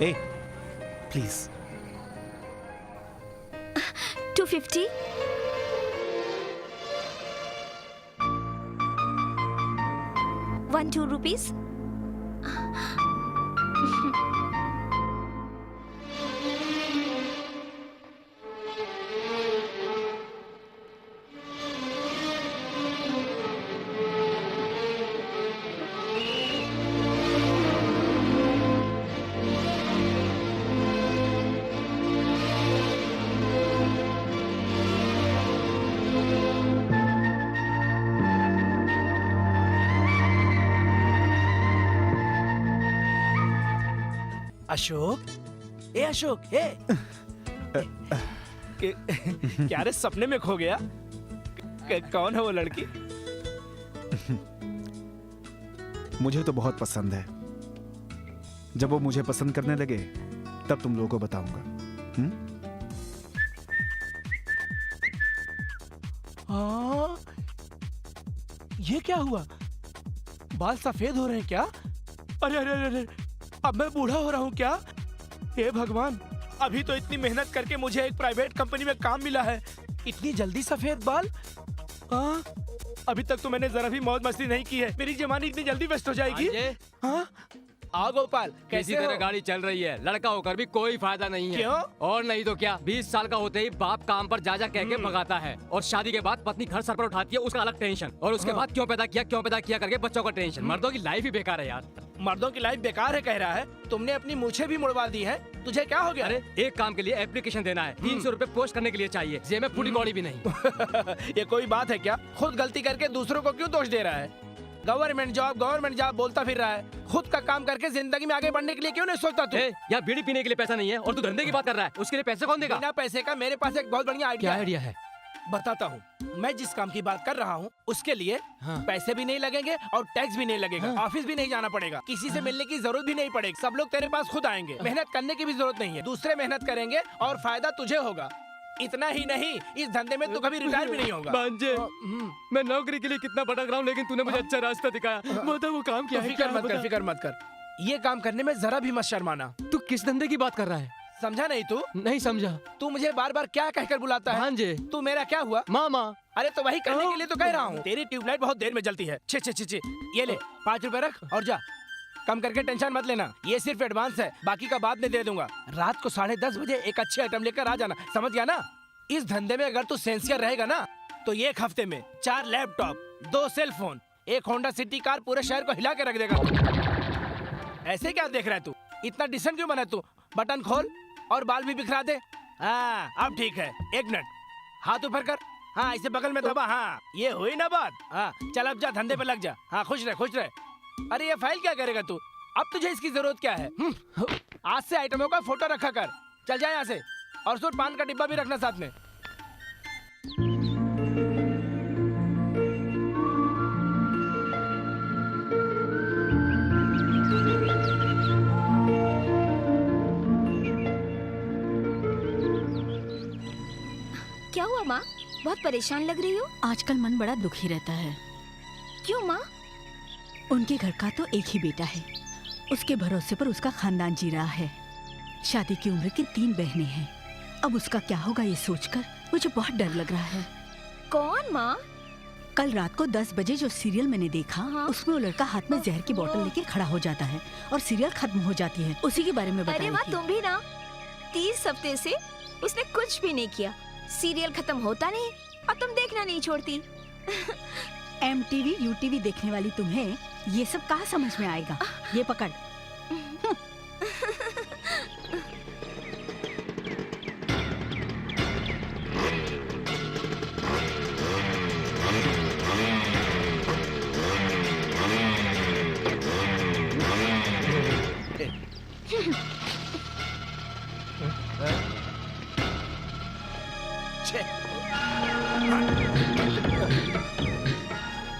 A, please. 250। 1 2 rupees। Ashok, ए अशोक, ए क्या रे सपने में खो गया? कौन है वो लड़की? मुझे तो बहुत पसंद है। जब वो मुझे पसंद करने लगे तब तुम लोगों को बताऊंगा। हाँ, ये क्या हुआ? बाल सफेद हो रहे हैं क्या? अरे अरे अरे अरे, अब मैं बूढ़ा हो रहा हूँ क्या? हे भगवान, अभी तो इतनी मेहनत करके मुझे एक प्राइवेट कंपनी में काम मिला है, इतनी जल्दी सफेद बाल? हाँ, अभी तक तो मैंने जरा भी मौज मस्ती नहीं की है, मेरी जवानी इतनी जल्दी वेस्ट हो जाएगी। हाँ, आओ गोपाल, कैसी तरह गाड़ी चल रही है, लड़का होकर भी कोई फायदा नहीं है। क्यों? और नहीं तो क्या, 20 साल का होते ही बाप काम पर जा कह के भगाता है, और शादी के बाद पत्नी घर सर पर उठाती है, उसका अलग टेंशन, और उसके बाद क्यों पैदा किया करके बच्चों का टेंशन। मर्दों की लाइफ ही बेकार है यार। मर्दों की लाइफ बेकार है कह रहा है? तुमने अपनी मूछें भी मुड़वा दी है, तुझे क्या हो गया? अरे एक काम के लिए एप्लीकेशन देना है, 300 रुपए पोस्ट करने के लिए चाहिए, जेब में पूरी कौड़ी भी नहीं। ये कोई बात है क्या? खुद गलती करके दूसरों को क्यों दोष दे रहा है? गवर्नमेंट जॉब बोलता फिर रहा है, खुद का काम करके जिंदगी में आगे बढ़ने के लिए क्यों नहीं सोचता तू? यार बीड़ी पीने के लिए पैसा नहीं है और तू धंधे की बात कर रहा है, उसके लिए पैसे कौन देगा? बिना पैसे का मेरे पास एक बहुत बढ़िया क्या आइडिया है? बताता हूँ। मैं जिस काम की बात कर रहा हूँ उसके लिए पैसे भी नहीं लगेंगे और टैक्स भी नहीं लगेगा, ऑफिस भी नहीं जाना पड़ेगा, किसी से मिलने की जरूरत भी नहीं पड़ेगी, सब लोग तेरे पास खुद आएंगे, मेहनत करने की भी जरूरत नहीं है, दूसरे मेहनत करेंगे और फायदा तुझे होगा। इतना ही नहीं, इस धंधे में तू कभी रिटायर भी नहीं होगा। भांजे, मैं नौकरी के लिए कितना भटक रहा हूँ, लेकिन तूने मुझे अच्छा रास्ता दिखाया। बता वो काम क्या है? फिक्र मत कर, ये काम करने में जरा भी मत शर्माना। तू किस धंधे की बात कर रहा है? समझा नहीं तू? नहीं समझा। तू मुझे बार बार क्या कहकर बुलाता है? भांजे, तू मेरा क्या हुआ? मामा। अरे तो वही करने के लिए तो कह रहा हूँ। तेरी ट्यूबलाइट बहुत देर में जलती है। छे छे छे छे, ये ले 5 रुपए रख और जा। कम करके टेंशन मत लेना, ये सिर्फ एडवांस है, बाकी का बाद में दे दूंगा। रात को 10:30 बजे एक अच्छी आइटम लेकर आ जाना, समझ गया ना? इस धंधे में अगर तू सेंसियर रहेगा ना तो ये एक हफ्ते में 4 लैपटॉप, 2 सेल फोन, एक होंडा सिटी कार पूरे शहर को हिला के रख देगा। ऐसे क्या देख रहा है तू? इतना डिसेंट क्यों बना तू? बटन खोल और बाल भी बिखरा दे। हाँ अब ठीक है, 1 मिनट, हाथ ऊपर कर। हाँ इसे बगल में दबा। हाँ ये हुई ना बात? हाँ चल अब जा, धंधे पे लग जा। हाँ खुश रहे। अरे ये फाइल क्या करेगा तू? अब तुझे इसकी जरूरत क्या है? आज से आइटमों का फोटो रखा कर। चल जा यहाँ से, और सुन पान का डिब्बा भी रखना साथ में। क्या हुआ माँ? बहुत परेशान लग रही हो। आजकल मन बड़ा दुखी रहता है। क्यों माँ? उनके घर का तो एक ही बेटा है, उसके भरोसे पर उसका खानदान जी रहा है। शादी की उम्र की 3 बहनें हैं। अब उसका क्या होगा ये सोचकर मुझे बहुत डर लग रहा है। कौन माँ? कल रात को 10 बजे जो सीरियल मैंने देखा, उसमें वो लड़का हाथ में जहर की बोतल लेके खड़ा हो जाता है और सीरियल खत्म हो जाती है। उसी के बारे में बता अरे रही माँ थी। तुम भी ना, 30 हफ्ते से उसने कुछ भी नहीं किया, सीरियल खत्म होता नहीं और तुम देखना नहीं छोड़ती। MTV UTV देखने वाली तुम्हें ये सब कहाँ समझ में आएगा? ये पकड़।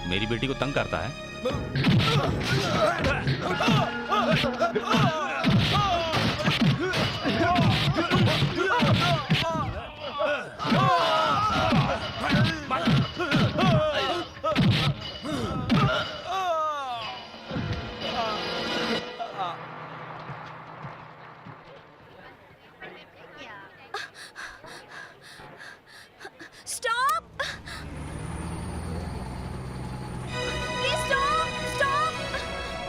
मेरी बेटी को तंग करता है।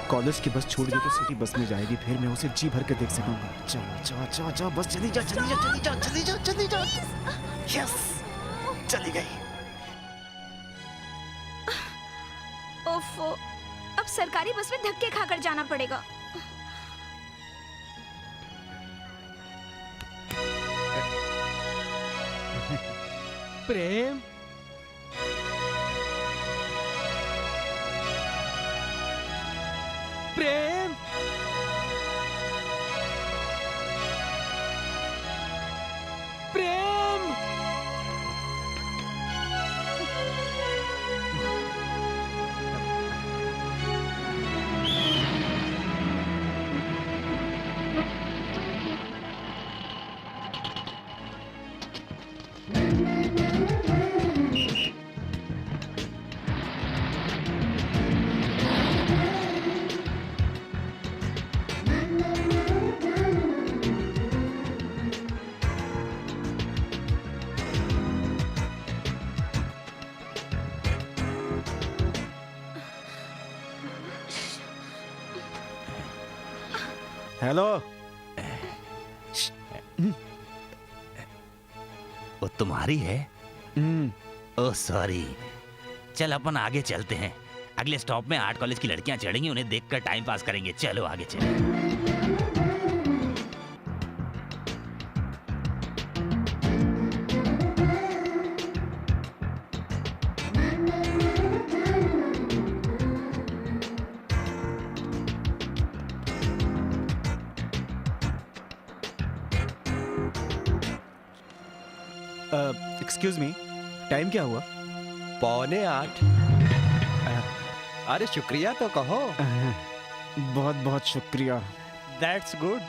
कॉलेज की बस छूट गई तो सिटी बस में जाएगी, फिर मैं उसे जी भर के देख सकूंगा। जा बस चली जा, चली जा। यस, चली गई। ओफो, अब सरकारी बस में धक्के खाकर जाना पड़ेगा। प्रेम, प्रेम, प्रेम। हेलो। वो तुम्हारी है? Oh sorry. चल अपन आगे चलते हैं। अगले स्टॉप में आर्ट कॉलेज की लड़कियां चढ़ेंगी, उन्हें देखकर टाइम पास करेंगे। चलो आगे चलो। एक्सक्यूज मी, टाइम क्या हुआ? 7:45। अरे शुक्रिया तो कहो। बहुत बहुत शुक्रिया। That's good.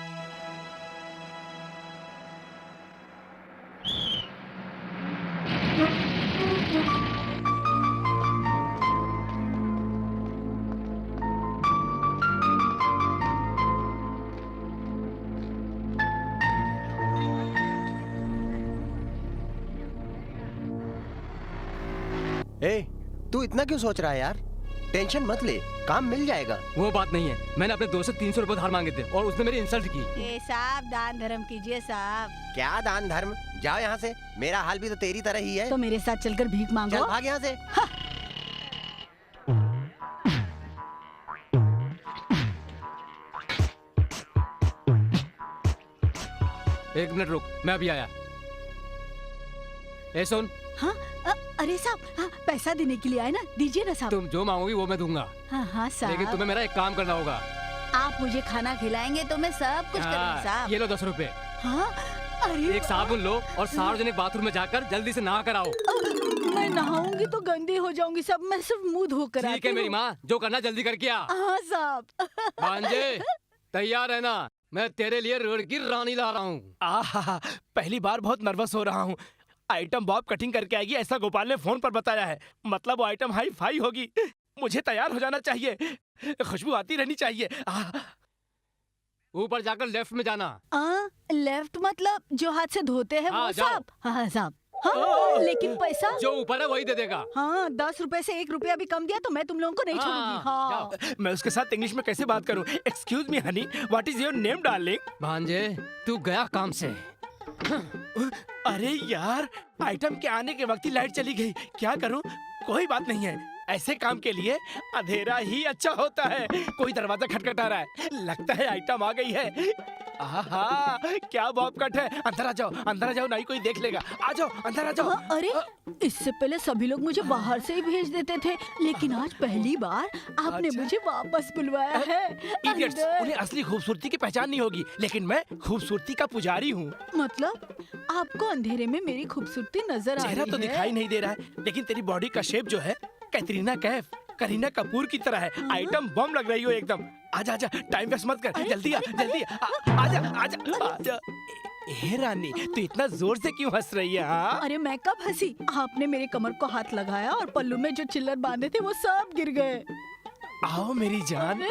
ए, तू इतना क्यों सोच रहा है यार? टेंशन मत ले, काम मिल जाएगा। वो बात नहीं है, मैंने अपने दोस्त से 300 रुपए धार मांगे थे और उसने मेरी इंसल्ट की। ये साहब दान धर्म कीजिए साहब। क्या दान धर्म? जाओ यहाँ से। मेरा हाल भी तो तेरी तरह ही है। तो मेरे साथ चलकर भीख मांगो। चल भाग यहाँ से। एक मिनट रुक, मैं अभी आया। ए सुन, हाँ, अरे साहब, हाँ, पैसा देने के लिए आए ना, दीजिए ना साहब। तुम जो मांगोगी वो मैं दूंगा, हाँ हाँ लेकिन साहब, तुम्हें मेरा एक काम करना होगा। आप मुझे खाना खिलाएंगे तो मैं सब कुछ करूँगी साहब। ये लो 10 रुपए। हाँ, अरे एक साबुन लो और सार्वजनिक बाथरूम में जाकर जल्दी से नहा कर आओ। मैं नहाऊंगी तो गंदी हो जाऊंगी साहब, मैं सिर्फ मुंह धोकर ठीक है मेरी माँ, जो करना जल्दी करके आ। हाँ साहब। भांजे, तैयार रहना, मैं तेरे लिए रोड की रानी ला रहा हूँ। आहा, पहली बार बहुत नर्वस हो रहा हूँ। आइटम बॉब कटिंग करके आएगी ऐसा गोपाल ने फोन पर बताया है। मतलब वो आइटम हाई फाई होगी। मुझे तैयार हो जाना चाहिए, खुशबू आती रहनी चाहिए। ऊपर जाकर लेफ्ट में जाना। लेफ्ट मतलब जो हाथ से धोते हैं हाँ, वो जाओ। साहब? हाँ साहब। हाँ, लेकिन पैसा जो ऊपर है वही दे देगा। हाँ, 10 रुपए से 1 रुपया भी कम दिया तो मैं तुम लोगों को नहीं छोड़ूंगी। हाँ, जाओ। मैं उसके साथ इंग्लिश में कैसे बात करूँ? Excuse me Honey, what is your name darling? भांजे, तू गया काम से। अरे यार, आइटम के आने के वक्त ही लाइट चली गई। क्या करूं? कोई बात नहीं है, ऐसे काम के लिए अंधेरा ही अच्छा होता है। कोई दरवाजा खटखटा रहा है, लगता है आइटम आ गई है। आहा, क्या बॉब कट है। अंदर आ जाओ, अंदर आ जाओ, नहीं कोई देख लेगा। आ जाओ, अंदर आ जाओ। हाँ, अरे इससे पहले सभी लोग मुझे बाहर से ही भेज देते थे, लेकिन आज पहली बार आपने अच्छा। मुझे वापस बुलवाया है। इडियट्स, अंदर। उन्हें असली खूबसूरती की पहचान नहीं होगी, लेकिन मैं खूबसूरती का पुजारी हूँ। मतलब आपको अंधेरे में मेरी खूबसूरती नजर आ रही चेहरा है? तो दिखाई नहीं दे रहा है, लेकिन तेरी बॉडी का शेप जो है कैटरीना कैफ, करीना कपूर की तरह है। आइटम बम लग रही हो एकदम। आजा आजा, टाइम वेस्ट मत कर, जल्दी आ, जल्दी आजा आजा आजा। हे रानी, तू इतना जोर से क्यों हंस रही है? हाँ? अरे मैं कब हंसी? आपने मेरे कमर को हाथ लगाया और पल्लू में जो चिल्लर बांधे थे वो सब गिर गए। आओ मेरी जान,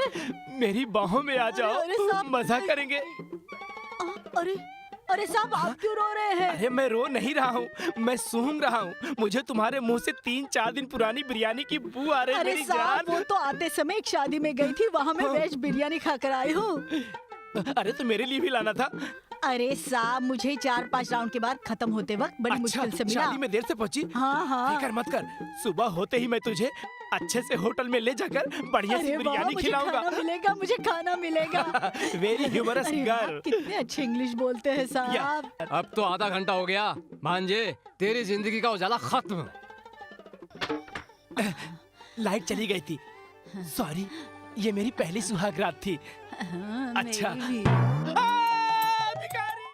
मेरी बाहों में आ जाओ, अरे, साहब, मजा करेंगे। अरे अरे साहब आप क्यों रो रहे हैं? अरे मैं रो नहीं रहा हूँ, मैं सूंघ रहा हूँ। मुझे तुम्हारे मुंह से 3-4 दिन पुरानी बिरयानी की बू आ रही है अरे मेरी साहब जान। वो तो आते समय एक शादी में गई थी, वहाँ मैं वेज बिरयानी खाकर आई हूँ। अरे तो मेरे लिए भी लाना था। अरे साहब मुझे 4-5 राउंड के बाद खत्म होते वक्त बड़ी मुश्किल से मिला। शादी में देर से पहुंची। हाँ हाँ। फिकर मत कर, सुबह होते ही मैं तुझे अच्छे से होटल में ले जाकर बढ़िया सी अरे वाह, बिरयानी मुझे खिलाऊंगा। खाना मिलेगा, मुझे खाना मिलेगा। वेरी ह्यूमरस अरे वाह, गर्ल। कितने अच्छे इंग्लिश बोलते हैं साहब। अब तो आधा घंटा हो गया भांजे, तेरी जिंदगी का उजाला खत्म। लाइट चली गई थी, सॉरी, ये मेरी पहली सुहाग रात थी। हाँ, अच्छा। मेरी भी।